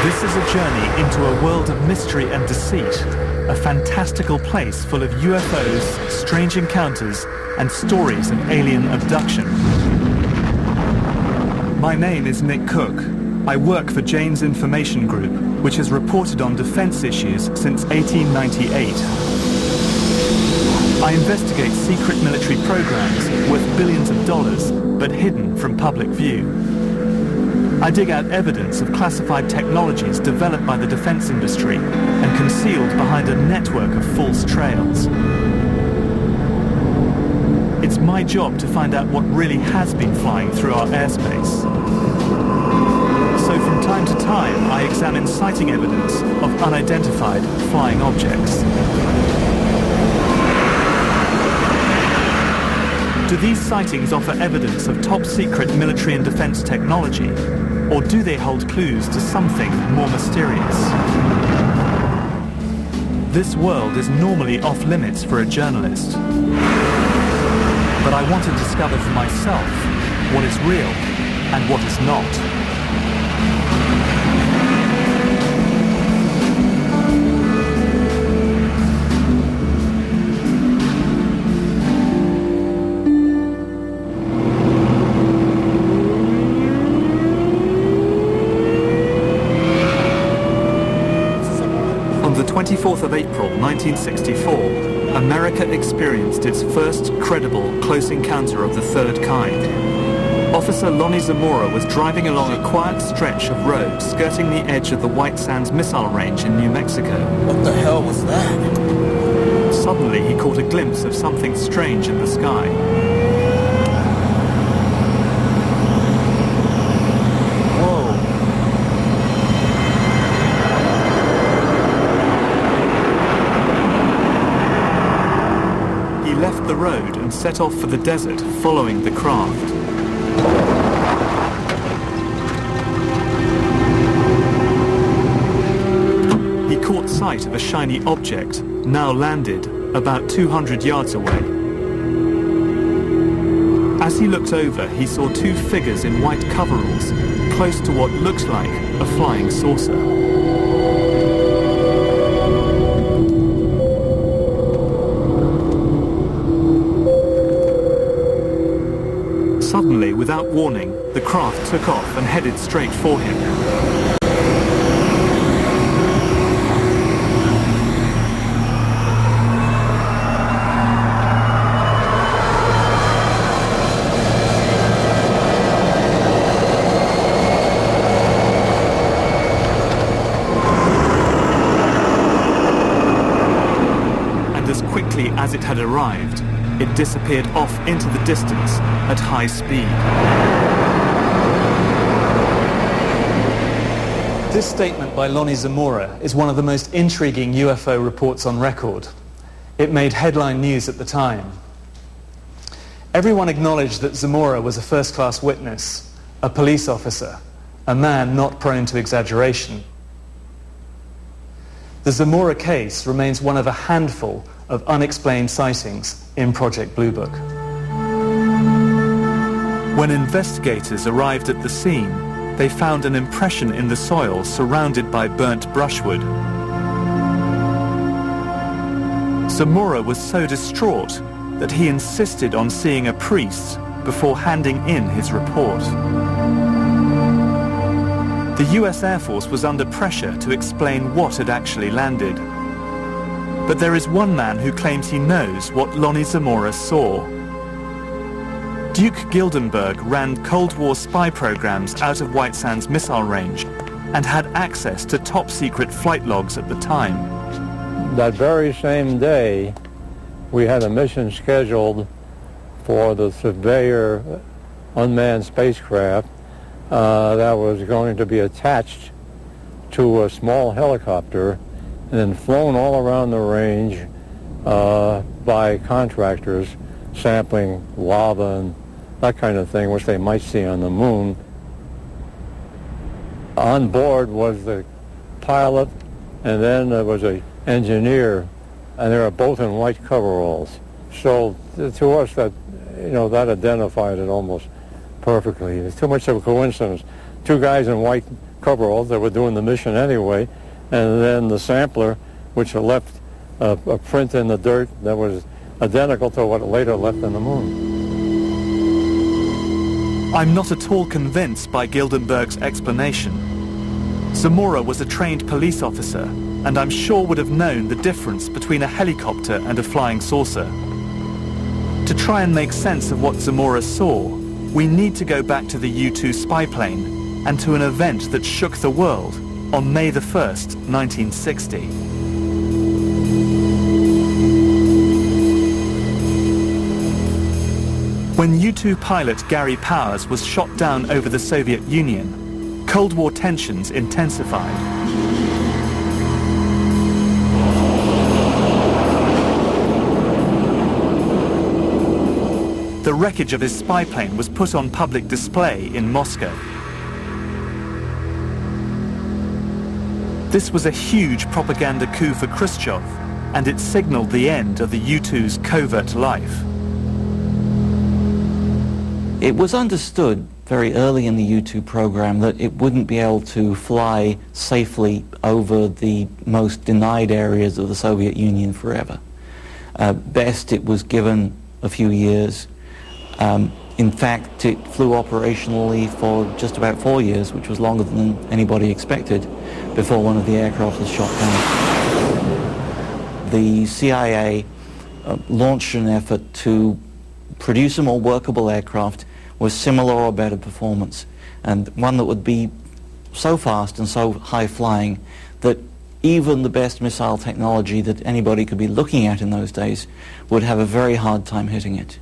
This is a journey into a world of mystery and deceit, a fantastical place full of UFOs, strange encounters, and stories of alien abduction. My name is Nick Cook. I work for Jane's Information Group, which has reported on defense issues since 1898. I investigate secret military programs worth billions of dollars, but hidden from public view. I dig out evidence of classified technologies developed by the defense industry and concealed behind a network of false trails. It's my job to find out what really has been flying through our airspace. So from time to time, I examine sighting evidence of unidentified flying objects. Do these sightings offer evidence of top-secret military and defense technology, or do they hold clues to something more mysterious? This world is normally off-limits for a journalist. But I want to discover for myself what is real and what is not. On the 24th of April, 1964, America experienced its first credible close encounter of the third kind. Officer Lonnie Zamora was driving along a quiet stretch of road skirting the edge of the White Sands Missile Range in New Mexico. What the hell was that? Suddenly, he caught a glimpse of something strange in the sky. Left the road and set off for the desert, following the craft. He caught sight of a shiny object, now landed about 200 yards away. As he looked over, he saw two figures in white coveralls, close to what looks like a flying saucer. Suddenly, without warning, the craft took off and headed straight for him. And as quickly as it had arrived, it disappeared off into the distance at high speed. This statement by Lonnie Zamora is one of the most intriguing UFO reports on record. It made headline news at the time. Everyone acknowledged that Zamora was a first-class witness, a police officer, a man not prone to exaggeration. The Zamora case remains one of a handful of unexplained sightings in Project Blue Book. When investigators arrived at the scene, they found an impression in the soil surrounded by burnt brushwood. Zamora was so distraught that he insisted on seeing a priest before handing in his report. The US Air Force was under pressure to explain what had actually landed. But there is one man who claims he knows what Lonnie Zamora saw. Duke Gildenberg ran Cold War spy programs out of White Sands Missile Range and had access to top-secret flight logs at the time. That very same day, we had a mission scheduled for the Surveyor unmanned spacecraft that was going to be attached to a small helicopter and then flown all around the range by contractors sampling lava and that kind of thing, which they might see on the moon. On board was the pilot, and then there was an engineer, and they were both in white coveralls. So to us, that identified it almost perfectly. It's too much of a coincidence. Two guys in white coveralls. They were doing the mission anyway. And then the sampler, which left a print in the dirt that was identical to what it later left in the moon. I'm not at all convinced by Gildenberg's explanation. Zamora was a trained police officer, and I'm sure would have known the difference between a helicopter and a flying saucer. To try and make sense of what Zamora saw, we need to go back to the U-2 spy plane and to an event that shook the world on May the 1st, 1960. When U-2 pilot Gary Powers was shot down over the Soviet Union, Cold War tensions intensified. The wreckage of his spy plane was put on public display in Moscow. This was a huge propaganda coup for Khrushchev, and it signaled the end of the U-2's covert life. It was understood very early in the U-2 program that it wouldn't be able to fly safely over the most denied areas of the Soviet Union forever. Best it was given a few years. In fact, it flew operationally for just about 4 years, which was longer than anybody expected, before one of the aircraft was shot down. The CIA launched an effort to produce a more workable aircraft with similar or better performance, and one that would be so fast and so high flying that even the best missile technology that anybody could be looking at in those days would have a very hard time hitting it.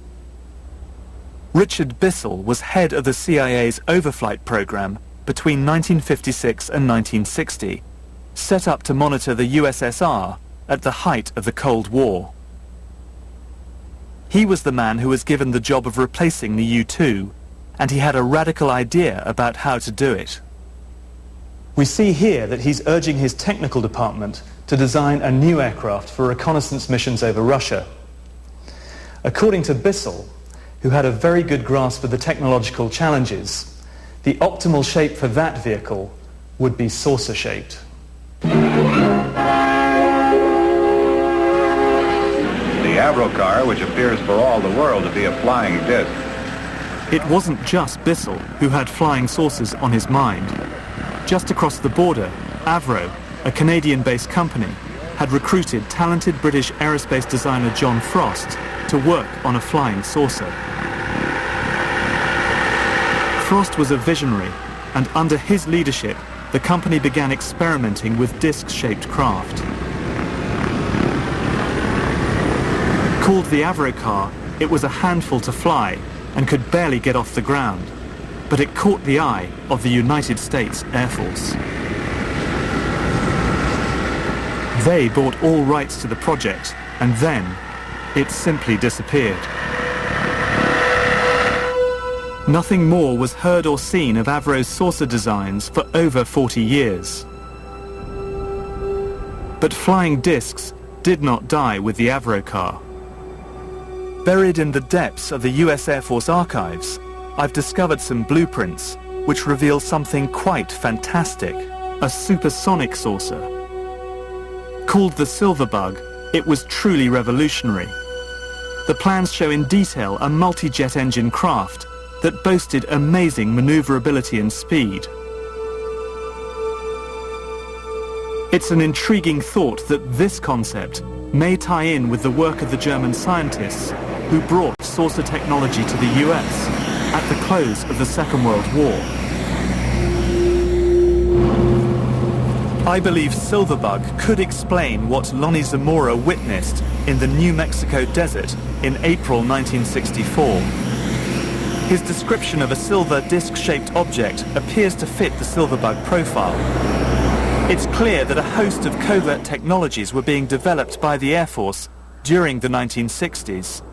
Richard Bissell was head of the CIA's overflight program between 1956 and 1960, set up to monitor the USSR at the height of the Cold War. He was the man who was given the job of replacing the U-2, and he had a radical idea about how to do it. We see here that he's urging his technical department to design a new aircraft for reconnaissance missions over Russia. According to Bissell, who had a very good grasp of the technological challenges, the optimal shape for that vehicle would be saucer-shaped. The Avrocar, which appears for all the world to be a flying disc. It wasn't just Bissell who had flying saucers on his mind. Just across the border, Avro, a Canadian-based company, had recruited talented British aerospace designer John Frost to work on a flying saucer. Frost was a visionary, and under his leadership, the company began experimenting with disc-shaped craft. Called the Avrocar, it was a handful to fly and could barely get off the ground, but it caught the eye of the United States Air Force. They bought all rights to the project, and then it simply disappeared. Nothing more was heard or seen of Avro's saucer designs for over 40 years. But flying discs did not die with the Avrocar. Buried in the depths of the US Air Force archives, I've discovered some blueprints which reveal something quite fantastic, a supersonic saucer. Called the Silverbug, it was truly revolutionary. The plans show in detail a multi-jet engine craft that boasted amazing maneuverability and speed. It's an intriguing thought that this concept may tie in with the work of the German scientists who brought saucer technology to the US at the close of the Second World War. I believe Silverbug could explain what Lonnie Zamora witnessed in the New Mexico desert in April 1964. His description of a silver disc-shaped object appears to fit the Silverbug profile. It's clear that a host of covert technologies were being developed by the Air Force during the 1960s.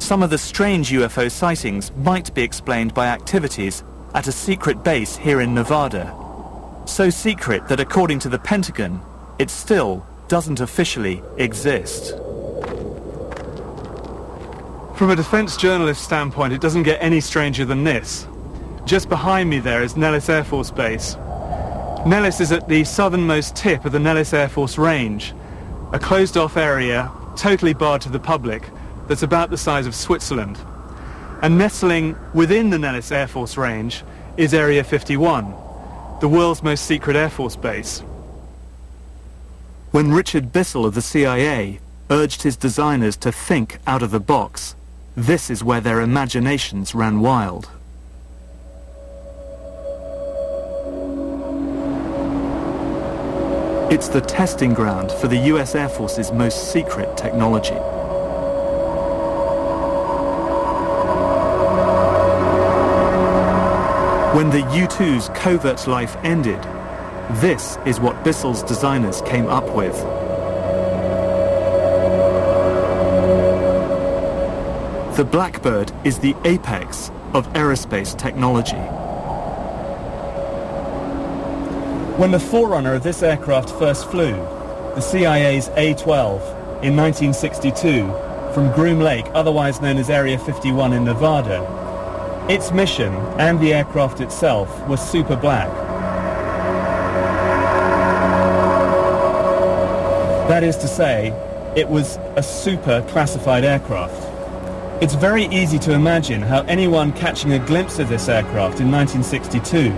Some of the strange UFO sightings might be explained by activities at a secret base here in Nevada. So secret that according to the Pentagon, it still doesn't officially exist. From a defense journalist standpoint, it doesn't get any stranger than this. Just behind me there is Nellis Air Force Base, Nellis is at the southernmost tip of the Nellis Air Force Range, a closed-off area, totally barred to the public, that's about the size of Switzerland. And nestling within the Nellis Air Force Range is Area 51, the world's most secret Air Force base. When Richard Bissell of the CIA urged his designers to think out of the box, this is where their imaginations ran wild. It's the testing ground for the US Air Force's most secret technology. When the U-2's covert life ended, this is what Bissell's designers came up with. The Blackbird is the apex of aerospace technology. When the forerunner of this aircraft first flew, the CIA's A-12, in 1962, from Groom Lake, otherwise known as Area 51 in Nevada, its mission and the aircraft itself was super black. That is to say, it was a super classified aircraft. It's very easy to imagine how anyone catching a glimpse of this aircraft in 1962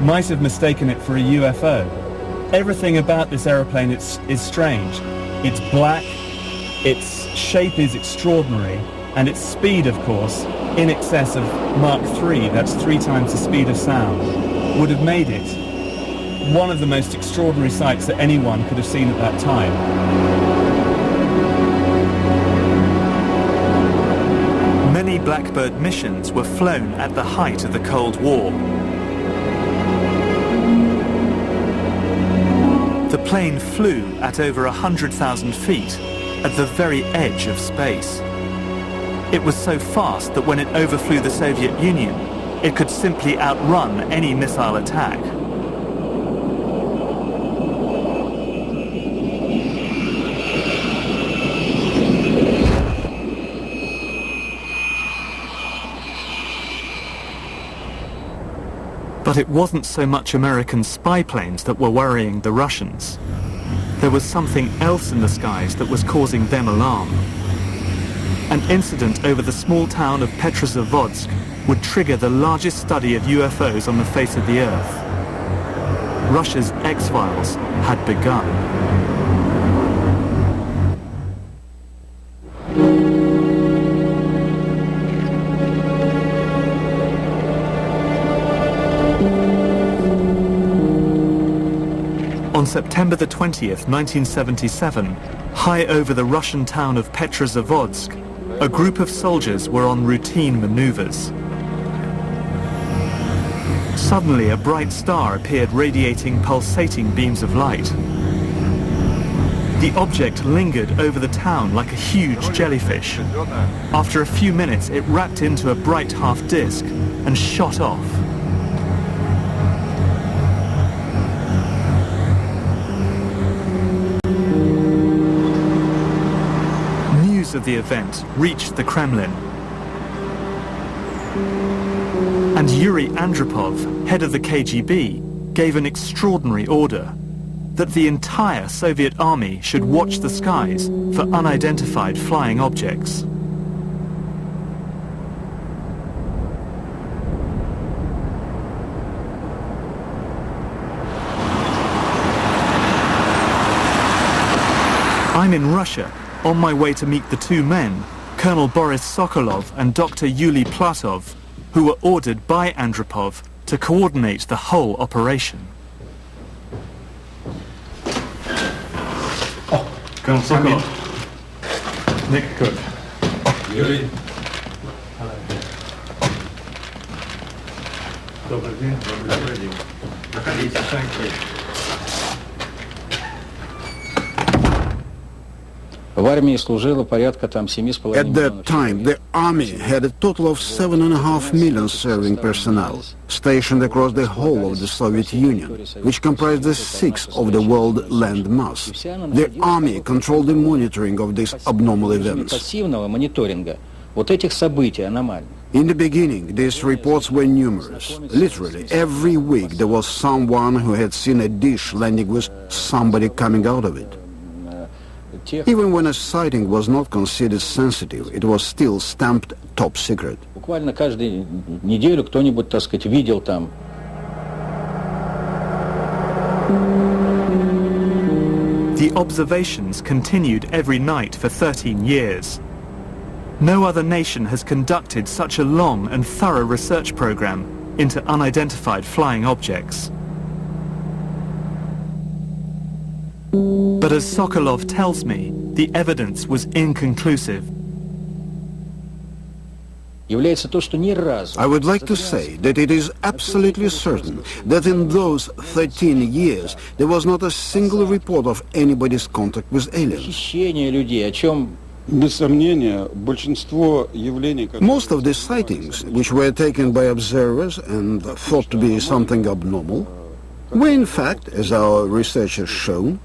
might have mistaken it for a UFO. Everything about this aeroplane is strange. It's black, its shape is extraordinary, and its speed, of course, in excess of Mach 3, that's 3 times the speed of sound, would have made it one of the most extraordinary sights that anyone could have seen at that time. Many Blackbird missions were flown at the height of the Cold War. The plane flew at over 100,000 feet at the very edge of space. It was so fast that when it overflew the Soviet Union, it could simply outrun any missile attack. But it wasn't so much American spy planes that were worrying the Russians. There was something else in the skies that was causing them alarm. An incident over the small town of Petrozavodsk would trigger the largest study of UFOs on the face of the Earth. Russia's X-Files had begun. On September the 20th, 1977, high over the Russian town of Petrozavodsk, a group of soldiers were on routine maneuvers. Suddenly, a bright star appeared radiating pulsating beams of light. The object lingered over the town like a huge jellyfish. After a few minutes, it wrapped into a bright half disk and shot off. Of the event reached the Kremlin. And Yuri Andropov, head of the KGB, gave an extraordinary order that the entire Soviet army should watch the skies for unidentified flying objects. I'm in Russia, on my way to meet the two men, Colonel Boris Sokolov and Dr. Yuli Platov, who were ordered by Andropov to coordinate the whole operation. Oh, Colonel Sokolov. Nick Cook. Yuri. Hello. Добрый день. Добрый день. Проходите. Thank you. At that time, the army had a total of 7.5 million serving personnel, stationed across the whole of the Soviet Union, which comprised a sixth of the world land mass. The army controlled the monitoring of these abnormal events. In the beginning, these reports were numerous. Literally, every week there was someone who had seen a dish landing with somebody coming out of it. Even when a sighting was not considered sensitive, it was still stamped top secret. Буквально каждую неделю кто-нибудь, так сказать, видел там. The observations continued every night for 13 years. No other nation has conducted such a long and thorough research program into unidentified flying objects. But as Sokolov tells me, the evidence was inconclusive. I would like to say that it is absolutely certain that in those 13 years there was not a single report of anybody's contact with aliens. Без сомнения, большинство явлений... Most of the sightings, which were taken by observers and thought to be something abnormal, were in fact, as our research has shown,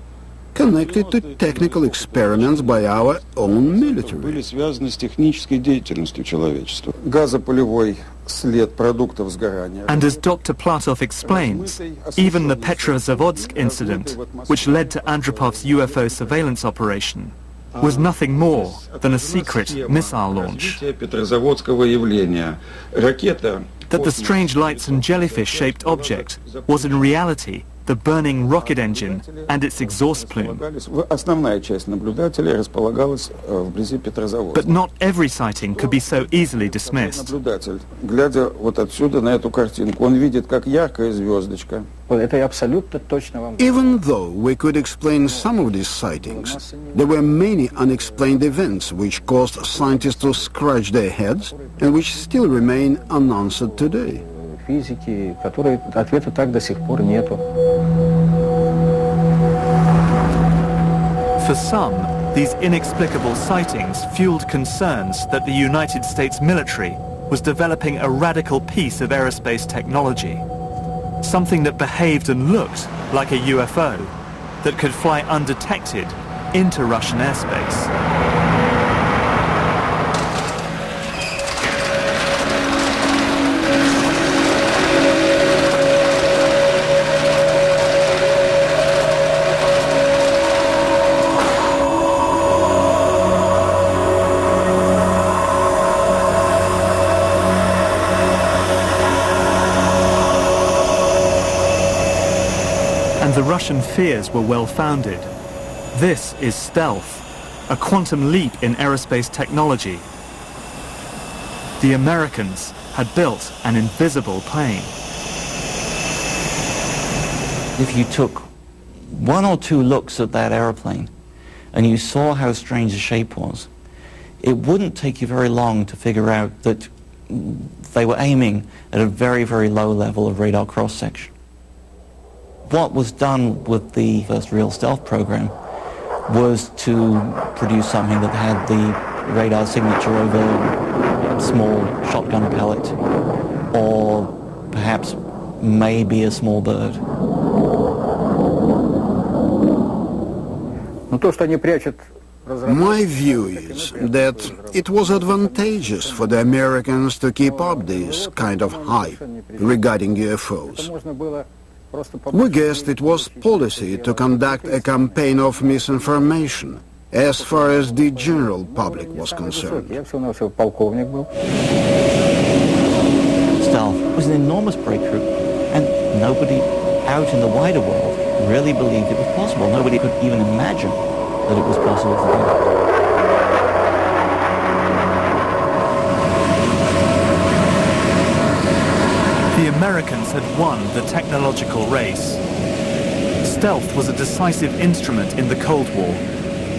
connected to technical experiments by our own military. Были связаны с технической деятельностью человечества. Газопылевой след продуктов сгорания. And as Dr. Platov explains, even the Petrozavodsk incident, which led to Andropov's UFO surveillance operation, was nothing more than a secret missile launch. Петрозаводского явления. Ракета... That the strange lights and jellyfish-shaped object was in reality the burning rocket engine and its exhaust plume. Основная часть наблюдателей располагалась вблизи Петрозаводска. But not every sighting could be so easily dismissed. Наблюдатель, глядя вот отсюда на эту картинку, он видит, как яркая звездочка. Even though we could explain some of these sightings, there were many unexplained events which caused scientists to scratch their heads and which still remain unanswered today. Физики, которые ответа так до сих пор нету. For some, these inexplicable sightings fueled concerns that the United States military was developing a radical piece of aerospace technology, something that behaved and looked like a UFO that could fly undetected into Russian airspace. The Russian fears were well-founded. This is stealth, a quantum leap in aerospace technology. The Americans had built an invisible plane. If you took one or two looks at that airplane and you saw how strange the shape was, it wouldn't take you very long to figure out that they were aiming at a very, very low level of radar cross-section. What was done with the first real stealth program was to produce something that had the radar signature of a small shotgun pellet or perhaps maybe a small bird. My view is that it was advantageous for the Americans to keep up this kind of hype regarding UFOs. We guessed it was policy to conduct a campaign of misinformation as far as the general public was concerned. Stealth was an enormous breakthrough, and nobody out in the wider world really believed it was possible. Nobody could even imagine that it was possible to do. The Americans had won the technological race. Stealth was a decisive instrument in the Cold War.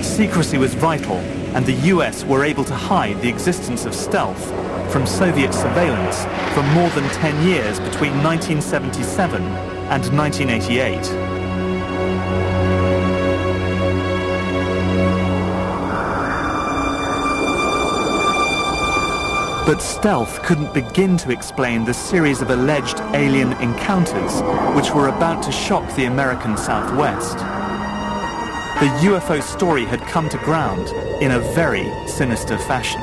Secrecy was vital, and the US were able to hide the existence of stealth from Soviet surveillance for more than 10 years between 1977 and 1988. But stealth couldn't begin to explain the series of alleged alien encounters which were about to shock the American Southwest. The UFO story had come to ground in a very sinister fashion.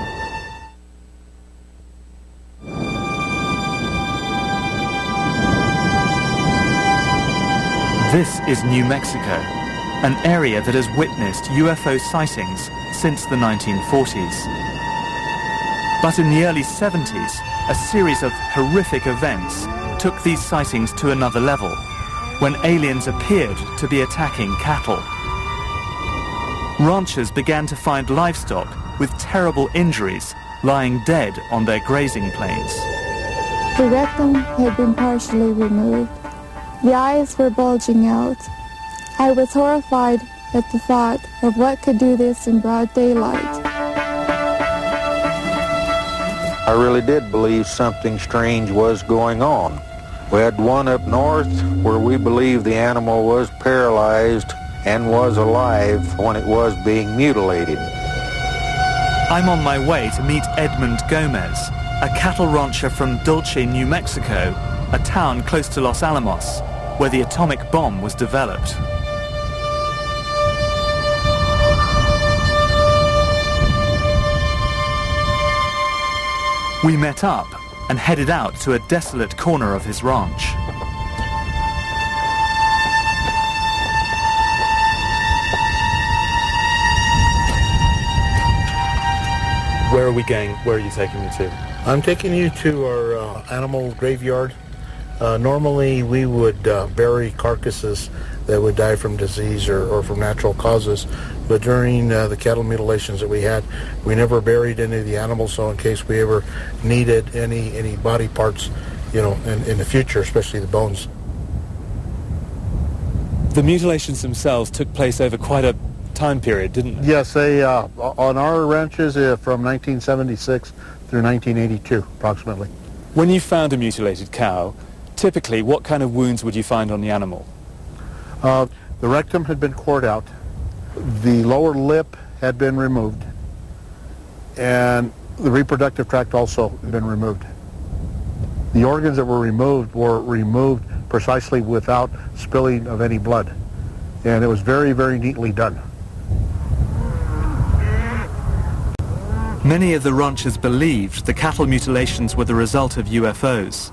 This is New Mexico, an area that has witnessed UFO sightings since the 1940s. But in the early 70s, a series of horrific events took these sightings to another level, when aliens appeared to be attacking cattle. Ranchers began to find livestock with terrible injuries lying dead on their grazing plains. The rectum had been partially removed. The eyes were bulging out. I was horrified at the thought of what could do this in broad daylight. I really did believe something strange was going on. We had one up north where we believed the animal was paralyzed and was alive when it was being mutilated. I'm on my way to meet Edmund Gomez, a cattle rancher from Dulce, New Mexico, a town close to Los Alamos, where the atomic bomb was developed. We met up and headed out to a desolate corner of his ranch. Where are we going? Where are you taking me to? I'm taking you to our animal graveyard. Normally we would bury carcasses that would die from disease or from natural causes, but during the cattle mutilations that we had, we never buried any of the animals, so in case we ever needed any body parts, you know, in the future, especially the bones. The mutilations themselves took place over quite a time period, didn't they? Yes, they on our ranches from 1976 through 1982, approximately. When you found a mutilated cow, typically what kind of wounds would you find on the animal? The rectum had been cored out, the lower lip had been removed, and the reproductive tract also had been removed. The organs that were removed precisely without spilling of any blood, and it was very, very neatly done. Many of the ranchers believed the cattle mutilations were the result of UFOs,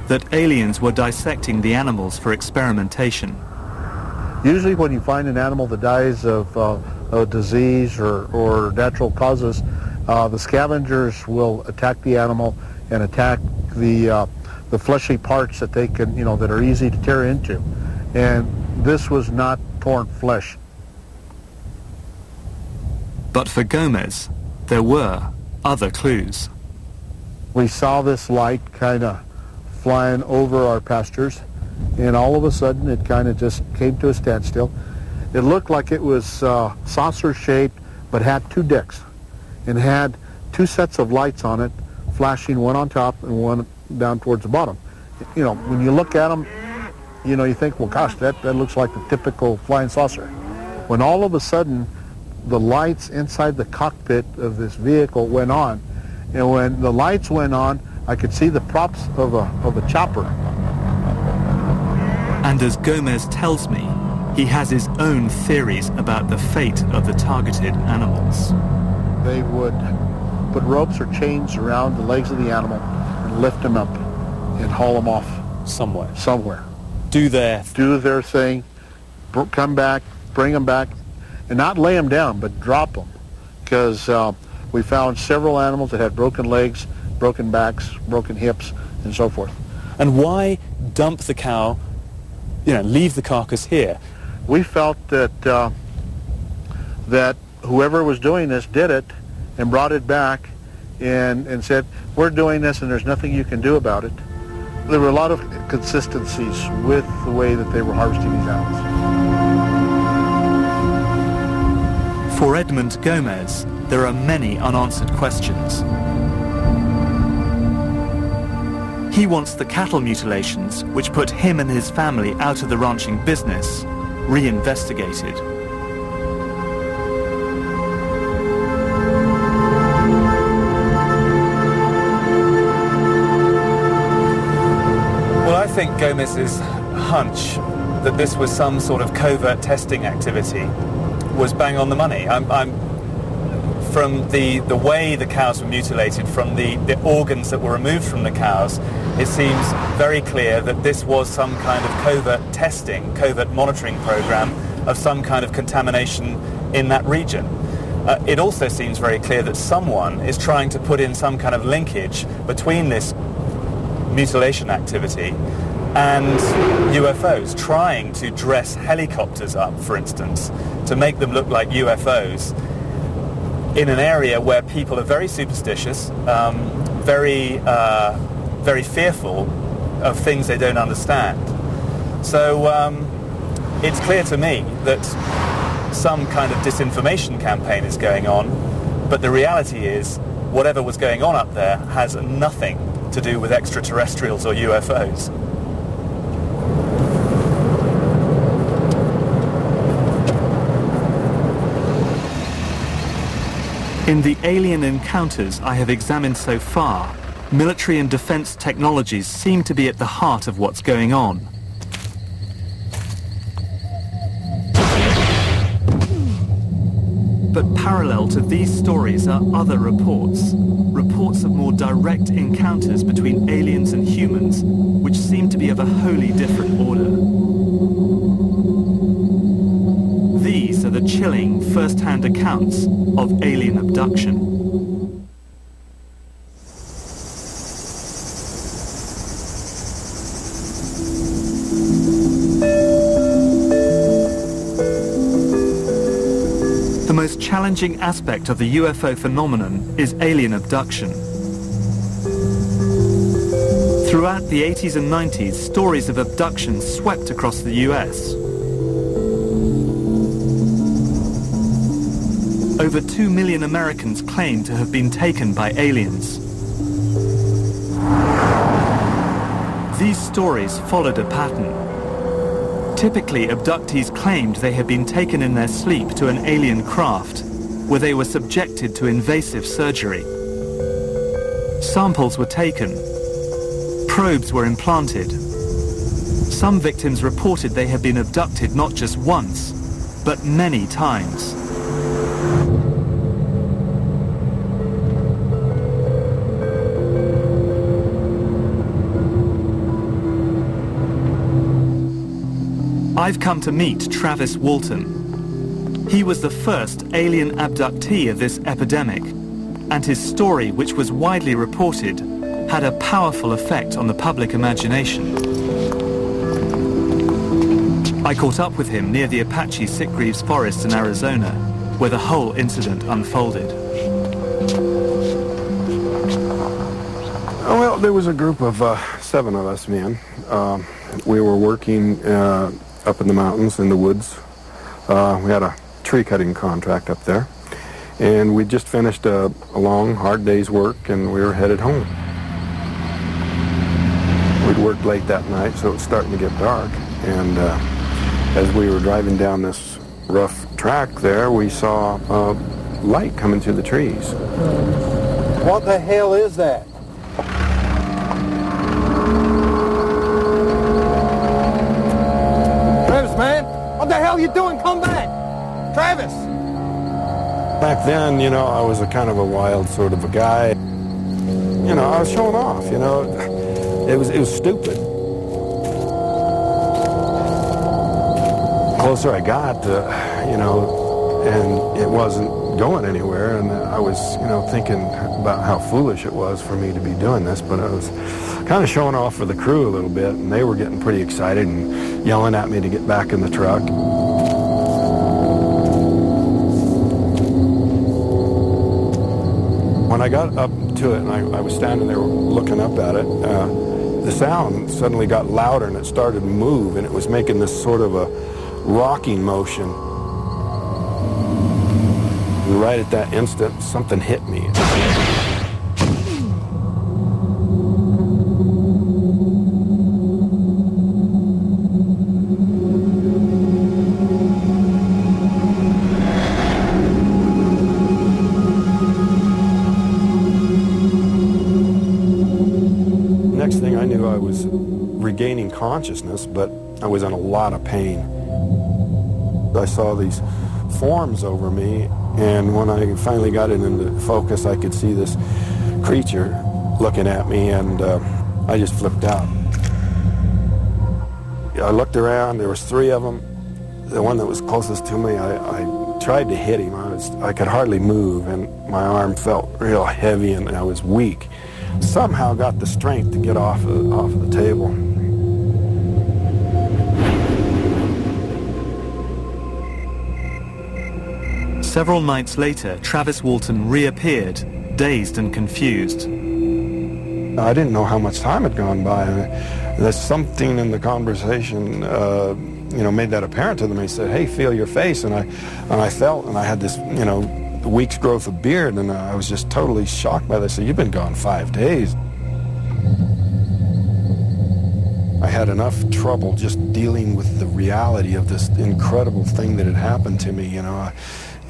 that aliens were dissecting the animals for experimentation. Usually when you find an animal that dies of a disease or natural causes, the scavengers will attack the animal and attack the fleshy parts that they can, you know, that are easy to tear into. And this was not torn flesh. But for Gomez, there were other clues. We saw this light kind of flying over our pastures, and all of a sudden it kind of just came to a standstill. It looked like it was saucer-shaped, but had two decks, and had two sets of lights on it, flashing one on top and one down towards the bottom. You know, when you look at them, you know, you think, well, gosh, that looks like the typical flying saucer. When all of a sudden the lights inside the cockpit of this vehicle went on, and when the lights went on, I could see the props of a chopper. And as Gomez tells me, he has his own theories about the fate of the targeted animals. They would put ropes or chains around the legs of the animal and lift them up and haul them off somewhere. Do their thing, come back, bring them back, and not lay them down, but drop them, because we found several animals that had broken legs, broken backs, broken hips, and so forth. And why dump the cow, you know, leave the carcass here? We felt that that whoever was doing this did it and brought it back and said, we're doing this and there's nothing you can do about it. There were a lot of consistencies with the way that they were harvesting these animals. For Edmund Gomez, there are many unanswered questions. He wants the cattle mutilations, which put him and his family out of the ranching business, reinvestigated. Well, I think Gomez's hunch that this was from from the way the cows were mutilated, from the organs that were removed from the cows, it seems very clear that this was some kind of covert testing, covert monitoring program of some kind of contamination in that region. It also seems very clear that someone is trying to put in some kind of linkage between this mutilation activity and UFOs, trying to dress helicopters up, for instance, to make them look like UFOs in an area where people are very superstitious, very fearful of things they don't understand. So it's clear to me that some kind of disinformation campaign is going on, but the reality is whatever was going on up there has nothing to do with extraterrestrials or UFOs. In the alien encounters I have examined so far, military and defense technologies seem to be at the heart of what's going on. But parallel to these stories are other reports of more direct encounters between aliens and humans, which seem to be of a wholly different order. These are the chilling first-hand accounts of alien abduction. The most challenging aspect of the UFO phenomenon is alien abduction. Throughout the 80s and 90s, stories of abduction swept across the US. Over 2 million Americans claim to have been taken by aliens. These stories followed a pattern. Typically, abductees claimed they had been taken in their sleep to an alien craft, where they were subjected to invasive surgery. Samples were taken. Probes were implanted. Some victims reported they had been abducted not just once, but many times. I've come to meet Travis Walton. He was the first alien abductee of this epidemic, and his story, which was widely reported, had a powerful effect on the public imagination. I caught up with him near the Apache Sitgreaves Forest in Arizona, where the whole incident unfolded. Well, there was a group of 7 of us men. We were working up in the mountains, in the woods. We had a tree cutting contract up there, and we just finished a long, hard day's work, and we were headed home. We'd worked late that night, so it was starting to get dark, and as we were driving down this rough track there, we saw light coming through the trees. What the hell is that? Man, what the hell are you doing? Come back! Travis! Back then, you know, I was a kind of a wild sort of a guy. You know, I was showing off, you know. It was stupid. The closer I got, you know, and it wasn't going anywhere, and I was, you know, thinking about how foolish it was for me to be doing this, but I was kind of showing off for the crew a little bit, and they were getting pretty excited and yelling at me to get back in the truck. When I got up to it and I was standing there looking up at it, the sound suddenly got louder and it started to move, and it was making this sort of a rocking motion. And right at that instant, something hit me. Next thing I knew, I was regaining consciousness, but I was in a lot of pain. I saw these forms over me, And when I finally got it into focus, I could see this creature looking at me, and I just flipped out. I looked around, there was 3 of them. The one that was closest to me, I tried to hit him. I could hardly move, and my arm felt real heavy, and I was weak. Somehow got the strength to get off of the table. Several nights later, Travis Walton reappeared, dazed and confused. I didn't know how much time had gone by. There's something in the conversation, made that apparent to them. He said, "Hey, feel your face," and I felt, and I had this, week's growth of beard, and I was just totally shocked by this. So you've been gone 5 days. I had enough trouble just dealing with the reality of this incredible thing that had happened to me.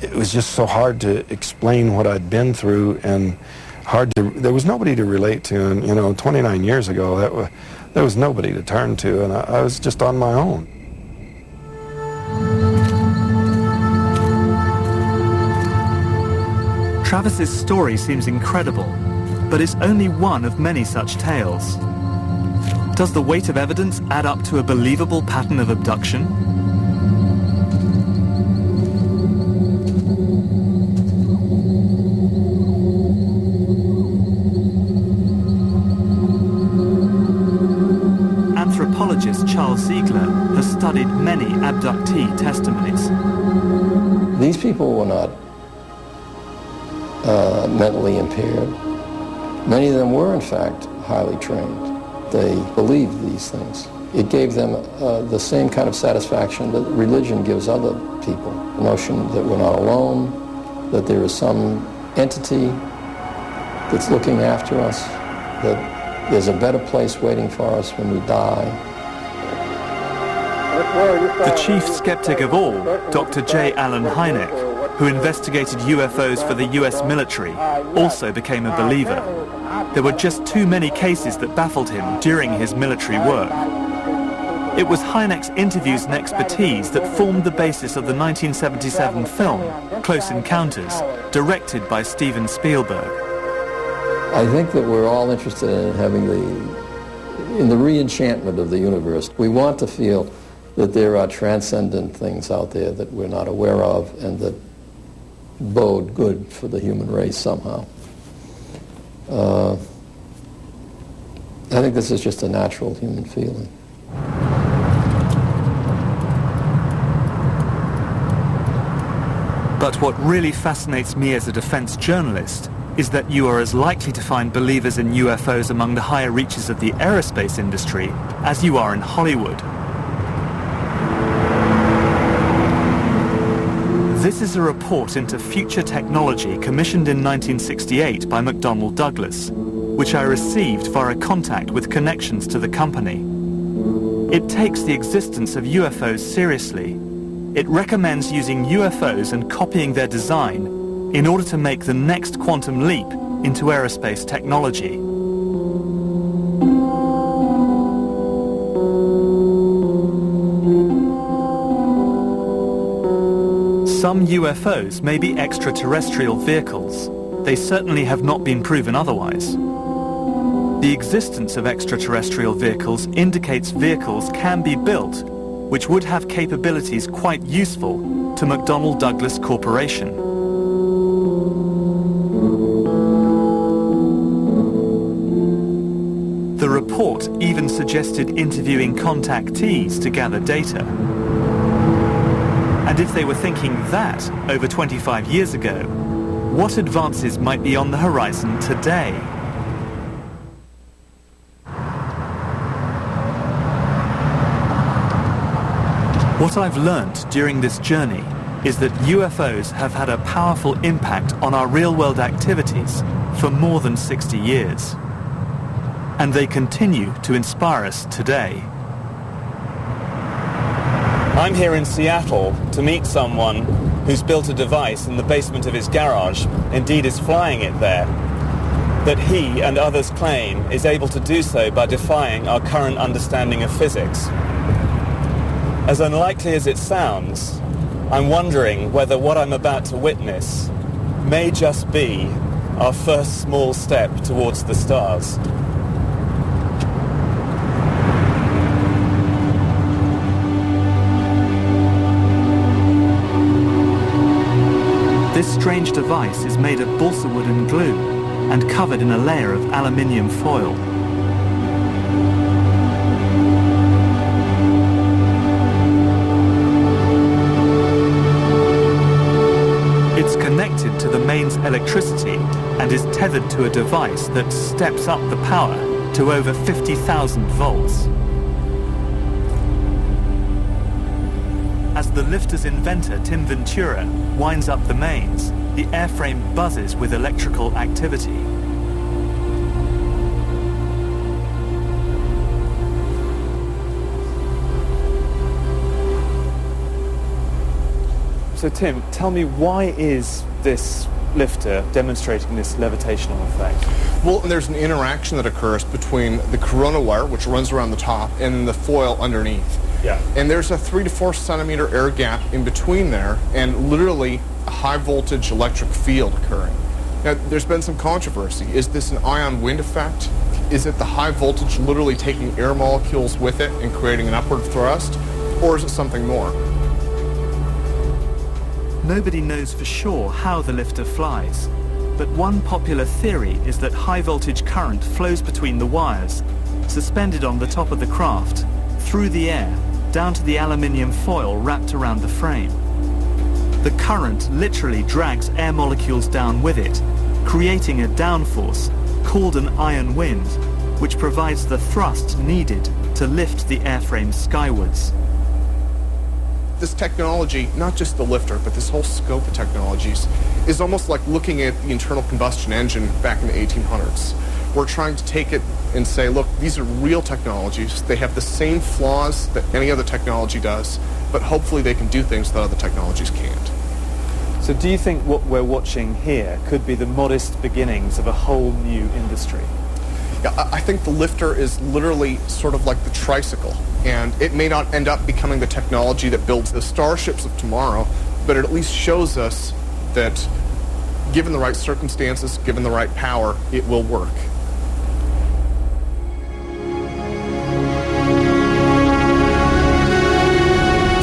It was just so hard to explain what I'd been through, and there was nobody to relate to. And 29 years ago, there was nobody to turn to, and I was just on my own. Travis's story seems incredible, but it's only one of many such tales. Does the weight of evidence add up to a believable pattern of abduction? Anthropologist Charles Ziegler has studied many abductee testimonies. These people were not mentally impaired. Many of them were, in fact, highly trained. They believed these things. It gave them the same kind of satisfaction that religion gives other people. The notion that we're not alone, that there is some entity that's looking after us, that there's a better place waiting for us when we die. The chief skeptic of all, Dr. J. Allen Hynek, who investigated UFOs for the US military, also became a believer. There were just too many cases that baffled him during his military work. It was Hynek's interviews and expertise that formed the basis of the 1977 film, Close Encounters, directed by Steven Spielberg. I think that we're all interested in having in the re-enchantment of the universe. We want to feel that there are transcendent things out there that we're not aware of and that bode good for the human race somehow. I think this is just a natural human feeling. But what really fascinates me as a defense journalist is that you are as likely to find believers in UFOs among the higher reaches of the aerospace industry as you are in Hollywood. This is a report into future technology commissioned in 1968 by McDonnell Douglas, which I received via contact with connections to the company. It takes the existence of UFOs seriously. It recommends using UFOs and copying their design in order to make the next quantum leap into aerospace technology. Some UFOs may be extraterrestrial vehicles. They certainly have not been proven otherwise. The existence of extraterrestrial vehicles indicates vehicles can be built which would have capabilities quite useful to McDonnell Douglas Corporation. The report even suggested interviewing contactees to gather data. And if they were thinking that over 25 years ago, what advances might be on the horizon today? What I've learned during this journey is that UFOs have had a powerful impact on our real-world activities for more than 60 years. And they continue to inspire us today. I'm here in Seattle to meet someone who's built a device in the basement of his garage, indeed is flying it there, that he and others claim is able to do so by defying our current understanding of physics. As unlikely as it sounds, I'm wondering whether what I'm about to witness may just be our first small step towards the stars. This strange device is made of balsa wood and glue and covered in a layer of aluminium foil. It's connected to the mains electricity and is tethered to a device that steps up the power to over 50,000 volts. As the lifter's inventor, Tim Ventura, winds up the mains, the airframe buzzes with electrical activity. So Tim, tell me, why is this lifter demonstrating this levitational effect? Well, there's an interaction that occurs between the corona wire, which runs around the top, and the foil underneath. Yeah. And there's a 3 to 4 centimeter air gap in between there, and literally a high voltage electric field occurring. Now, there's been some controversy. Is this an ion wind effect? Is it the high voltage literally taking air molecules with it and creating an upward thrust? Or is it something more? Nobody knows for sure how the lifter flies, but one popular theory is that high voltage current flows between the wires, suspended on the top of the craft, through the air, down to the aluminium foil wrapped around the frame. The current literally drags air molecules down with it, creating a downforce called an ion wind, which provides the thrust needed to lift the airframe skywards. This technology, not just the lifter, but this whole scope of technologies, is almost like looking at the internal combustion engine back in the 1800s. We're trying to take it and say, look, these are real technologies. They have the same flaws that any other technology does, but hopefully they can do things that other technologies can't. So do you think what we're watching here could be the modest beginnings of a whole new industry? Yeah, I think the lifter is literally sort of like the tricycle, and it may not end up becoming the technology that builds the starships of tomorrow, but it at least shows us that given the right circumstances, given the right power, it will work.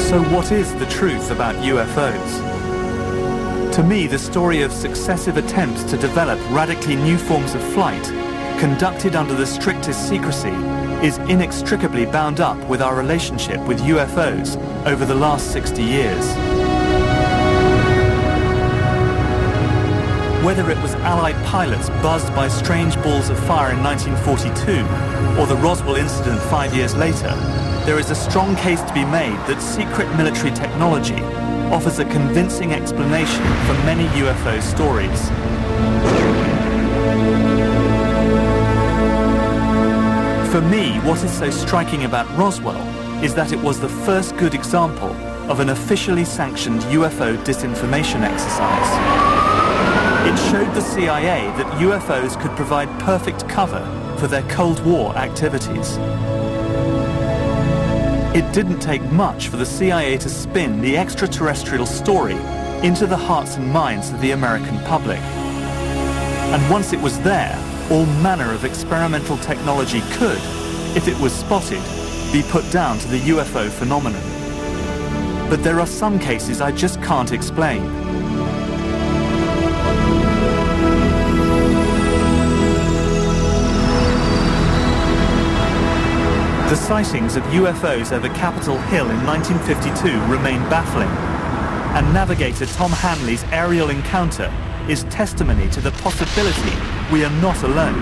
So what is the truth about UFOs? To me, the story of successive attempts to develop radically new forms of flight, conducted under the strictest secrecy, is inextricably bound up with our relationship with UFOs over the last 60 years. Whether it was Allied pilots buzzed by strange balls of fire in 1942, or the Roswell incident 5 years later, there is a strong case to be made that secret military technology offers a convincing explanation for many UFO stories. For me, what is so striking about Roswell is that it was the first good example of an officially sanctioned UFO disinformation exercise. It showed the CIA that UFOs could provide perfect cover for their Cold War activities. It didn't take much for the CIA to spin the extraterrestrial story into the hearts and minds of the American public. And once it was there, all manner of experimental technology could, if it was spotted, be put down to the UFO phenomenon. But there are some cases I just can't explain. The sightings of UFOs over Capitol Hill in 1952 remain baffling, and navigator Tom Hanley's aerial encounter is testimony to the possibility we are not alone.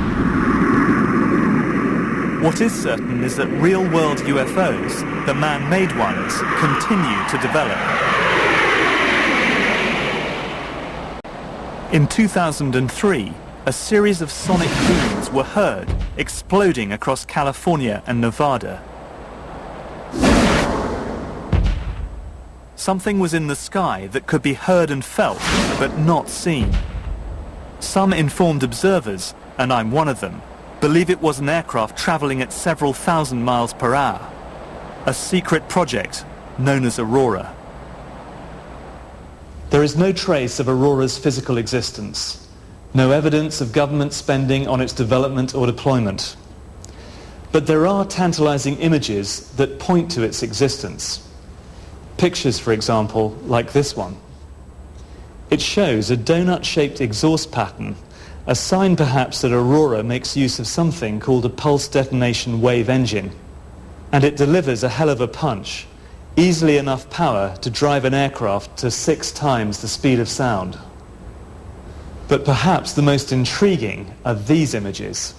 What is certain is that real-world UFOs, the man-made ones, continue to develop. In 2003, a series of sonic booms were heard exploding across California and Nevada. Something was in the sky that could be heard and felt, but not seen. Some informed observers, and I'm one of them, believe it was an aircraft traveling at several thousand miles per hour. A secret project known as Aurora. There is no trace of Aurora's physical existence, no evidence of government spending on its development or deployment. But there are tantalizing images that point to its existence. Pictures, for example, like this one. It shows a donut-shaped exhaust pattern, a sign perhaps that Aurora makes use of something called a pulse detonation wave engine. And it delivers a hell of a punch, easily enough power to drive an aircraft to 6 times the speed of sound. But perhaps the most intriguing are these images.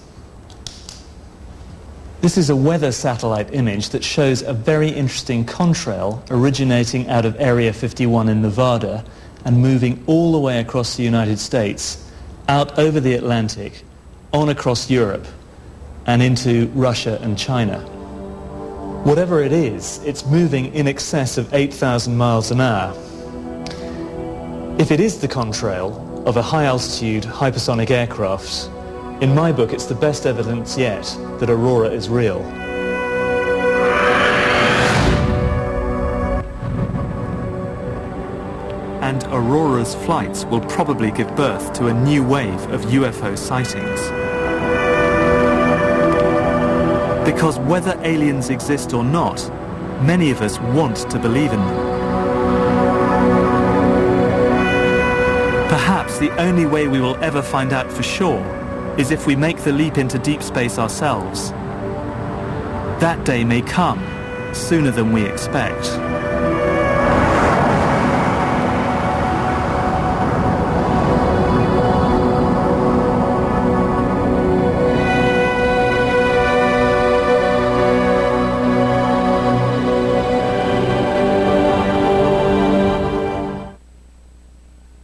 This is a weather satellite image that shows a very interesting contrail originating out of Area 51 in Nevada and moving all the way across the United States, out over the Atlantic, on across Europe, and into Russia and China. Whatever it is, it's moving in excess of 8,000 miles an hour. If it is the contrail of a high-altitude hypersonic aircraft, in my book it's the best evidence yet that Aurora is real. And Aurora's flights will probably give birth to a new wave of UFO sightings. Because whether aliens exist or not, many of us want to believe in them. Perhaps the only way we will ever find out for sure is if we make the leap into deep space ourselves. That day may come sooner than we expect.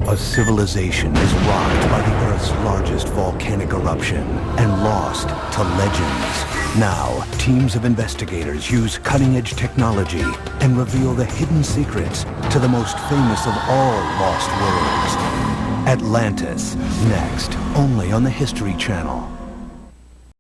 A civilization is rocked by the Earth's largest volcanic eruption and lost to legends. Now, teams of investigators use cutting-edge technology and reveal the hidden secrets to the most famous of all lost worlds. Atlantis, next, only on the History Channel.